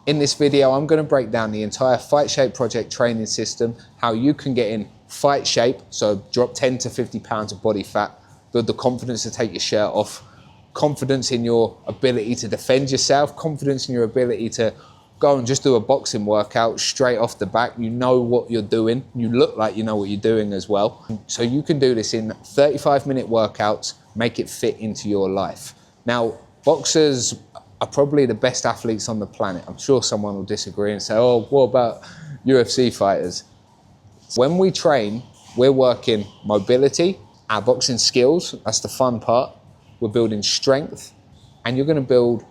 In this video, I'm going to break down the entire Fight Shape Project training system, how you can get in fight shape, so drop 10 to 50 pounds of body fat, build the confidence to take your shirt off, confidence in your ability to defend yourself, confidence in your ability to go and just do a boxing workout straight off the back. You know what you're doing. You look like you know what you're doing as well. So you can do this in 35-minute workouts, make it fit into your life. Now, boxers are probably the best athletes on the planet. I'm sure someone will disagree and say, oh, what about UFC fighters? When we train, we're working mobility, our boxing skills, that's the fun part. We're building strength, and you're going to build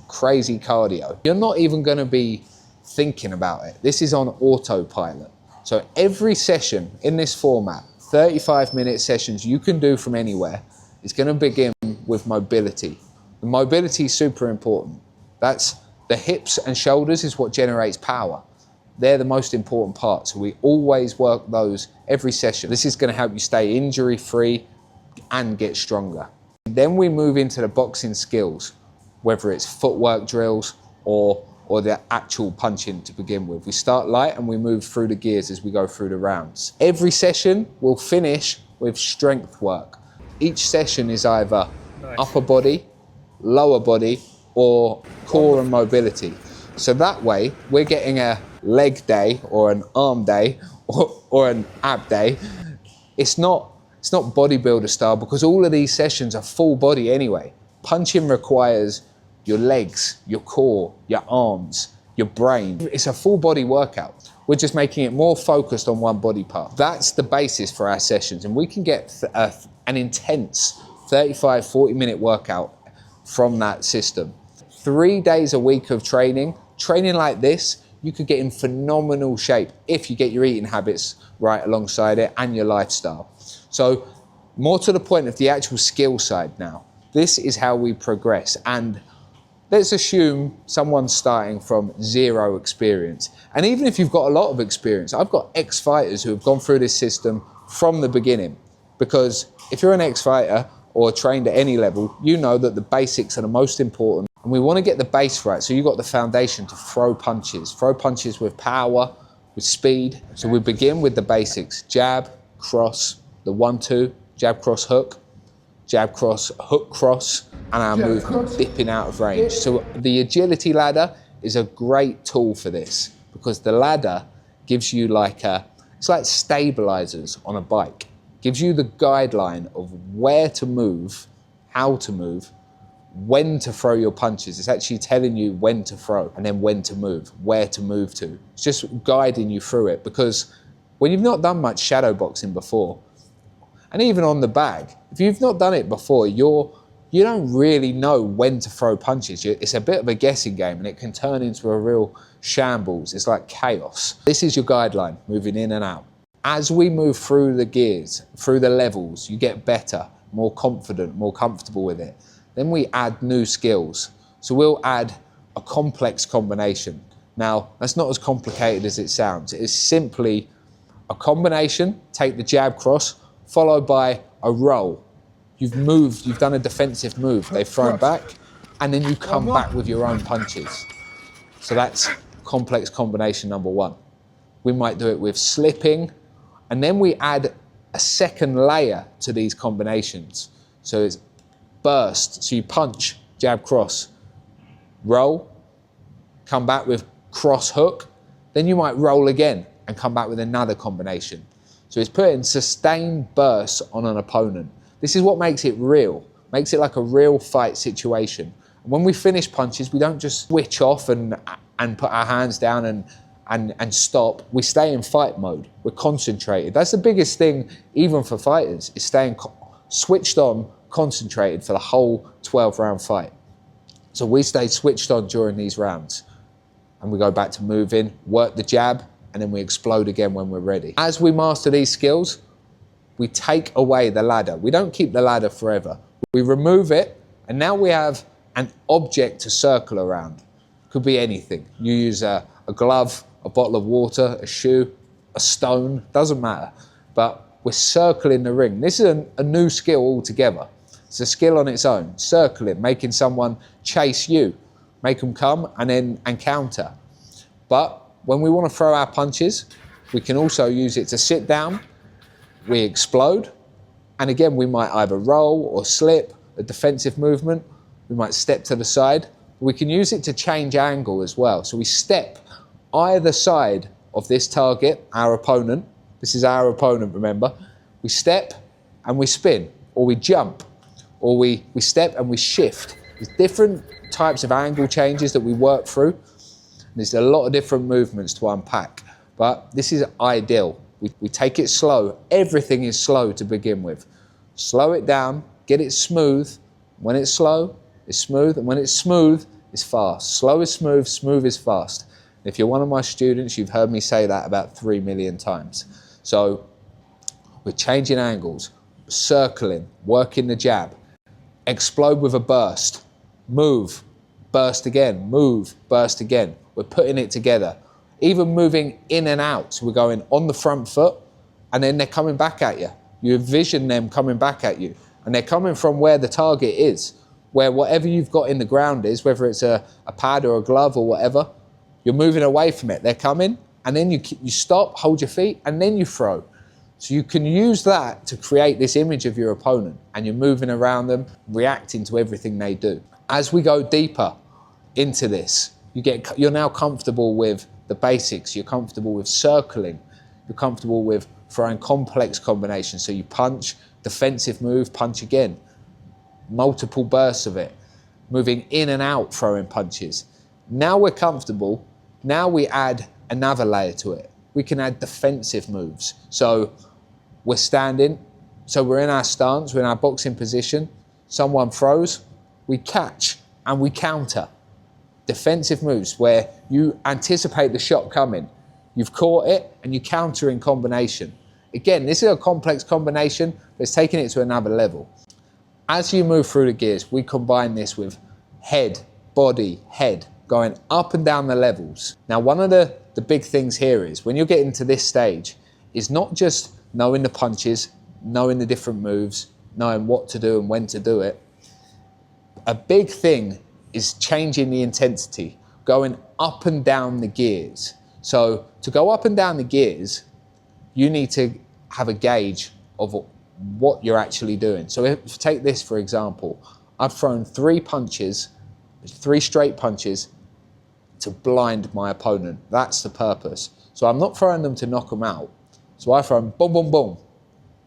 crazy cardio. You're not even going to be thinking about it. This is on autopilot. So every session in this format, 35-minute sessions you can do from anywhere, is going to begin with mobility. The mobility is super important. That's the hips and shoulders is what generates power. They're the most important part. So we always work those every session. This is going to help you stay injury-free and get stronger. Then we move into the boxing skills, whether it's footwork drills or the actual punching to begin with. We start light and we move through the gears as we go through the rounds. Every session will finish with strength work. Each session is either upper body, lower body, or core and mobility. So that way we're getting a leg day or an arm day or an ab day. It's not bodybuilder style, because all of these sessions are full body anyway. Punching requires your legs, your core, your arms, your brain. It's a full body workout. We're just making it more focused on one body part. That's the basis for our sessions, and we can get an intense 35, 40-minute workout from that system. 3 days a week of training like this, you could get in phenomenal shape if you get your eating habits right alongside it and your lifestyle. So more to the point of the actual skill side now. This is how we progress, and let's assume someone's starting from zero experience. And even if you've got a lot of experience, I've got ex-fighters who have gone through this system from the beginning, because if you're an ex-fighter or trained at any level, you know that the basics are the most important. And we want to get the base right, so you've got the foundation to throw punches with power, with speed. So we begin with the basics: jab, cross, the 1-2, jab, cross, hook, jab, cross, hook, cross, and our movement dipping out of range. So the agility ladder is a great tool for this, because the ladder gives you it's like stabilizers on a bike. Gives you the guideline of where to move, how to move, when to throw your punches. It's actually telling you when to throw and then when to move, where to move to. It's just guiding you through it, because when you've not done much shadow boxing before, and even on the bag, if you've not done it before, you don't really know when to throw punches. It's a bit of a guessing game, and it can turn into a real shambles. It's like chaos. This is your guideline, moving in and out. As we move through the gears, through the levels, you get better, more confident, more comfortable with it. Then we add new skills. So we'll add a complex combination. Now, that's not as complicated as it sounds. It is simply a combination, take the jab cross, followed by a roll. You've moved, you've done a defensive move. They've thrown back, and then you come back with your own punches. So that's complex combination number one. We might do it with slipping, and then we add a second layer to these combinations. So it's burst, so you punch, jab, cross, roll, come back with cross hook, then you might roll again and come back with another combination. So it's putting sustained bursts on an opponent. This is what makes it real, makes it like a real fight situation. And when we finish punches, we don't just switch off and put our hands down and stop. We stay in fight mode. We're concentrated. That's the biggest thing, even for fighters, is staying switched on, concentrated for the whole 12-round fight. So we stay switched on during these rounds, and we go back to moving, work the jab, and then we explode again when we're ready. As we master these skills, we take away the ladder. We don't keep the ladder forever. We remove it, and now we have an object to circle around. Could be anything. You use a glove, a bottle of water, a shoe, a stone, doesn't matter. But we're circling the ring. This is a new skill altogether. It's a skill on its own. Circling, making someone chase you, make them come and counter. But when we want to throw our punches, we can also use it to sit down, we explode, and again, we might either roll or slip, a defensive movement, we might step to the side. We can use it to change angle as well. So we step either side of this target, our opponent. This is our opponent, remember. We step and we spin, or we jump, or we step and we shift. There's different types of angle changes that we work through. There's a lot of different movements to unpack, but this is ideal. We take it slow. Everything is slow to begin with. Slow it down, get it smooth. When it's slow, it's smooth, and when it's smooth, it's fast. Slow is smooth, smooth is fast. If you're one of my students, you've heard me say that about 3 million times. So we're changing angles, circling, working the jab, explode with a burst, move, burst again, move, burst again. We're putting it together. Even moving in and out. So we're going on the front foot and then they're coming back at you. You envision them coming back at you. And they're coming from where the target is, where whatever you've got in the ground is, whether it's a pad or a glove or whatever, you're moving away from it. They're coming and then you stop, hold your feet, and then you throw. So you can use that to create this image of your opponent and you're moving around them, reacting to everything they do. As we go deeper into this, you're now comfortable with the basics. You're comfortable with circling. You're comfortable with throwing complex combinations. So you punch, defensive move, punch again. Multiple bursts of it. Moving in and out, throwing punches. Now we're comfortable. Now we add another layer to it. We can add defensive moves. So we're standing. So we're in our stance. We're in our boxing position. Someone throws. We catch and we counter. Defensive moves where you anticipate the shot coming. You've caught it and you counter in combination. Again, this is a complex combination, but it's taking it to another level. As you move through the gears, we combine this with head, body, head, going up and down the levels. Now, one of the big things here is when you're getting to this stage is not just knowing the punches, knowing the different moves, knowing what to do and when to do it. A big thing is changing the intensity, going up and down the gears. So to go up and down the gears, you need to have a gauge of what you're actually doing. So if take this for example, I've thrown 3 punches, 3 straight punches to blind my opponent. That's the purpose. So I'm not throwing them to knock them out. So I throw them boom, boom, boom,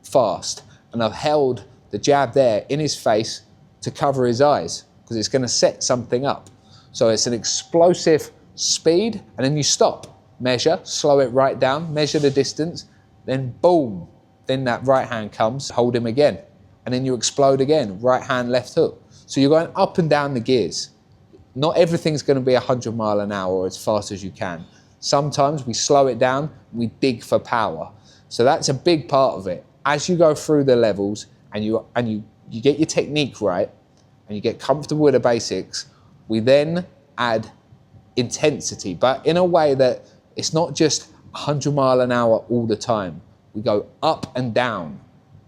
fast. And I've held the jab there in his face to cover his eyes, because it's going to set something up. So it's an explosive speed, and then you stop, measure, slow it right down, measure the distance, then boom, then that right hand comes, hold him again, and then you explode again, right hand, left hook. So you're going up and down the gears. Not everything's going to be 100 miles an hour or as fast as you can. Sometimes we slow it down, we dig for power. So that's a big part of it. As you go through the levels and you get your technique right, and you get comfortable with the basics, we then add intensity, but in a way that it's not just 100 miles an hour all the time. We go up and down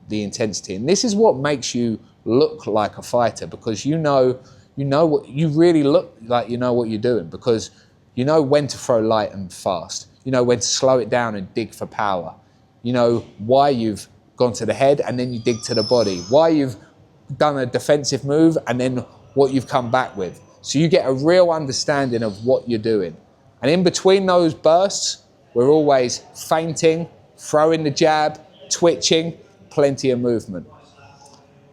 the intensity. And this is what makes you look like a fighter, because you know what you really look like, you know what you're doing, because you know when to throw light and fast. You know when to slow it down and dig for power. You know why you've gone to the head and then you dig to the body. Why you've done a defensive move and then what you've come back with. So you get a real understanding of what you're doing. And in between those bursts, we're always feinting, throwing the jab, twitching, plenty of movement.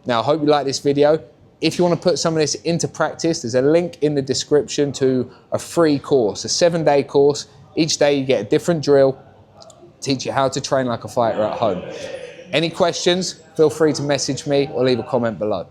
Now, I hope you like this video. If you want to put some of this into practice, there's a link in the description to a free course, a 7-day course. Each day you get a different drill, teach you how to train like a fighter at home. Any questions, feel free to message me or leave a comment below.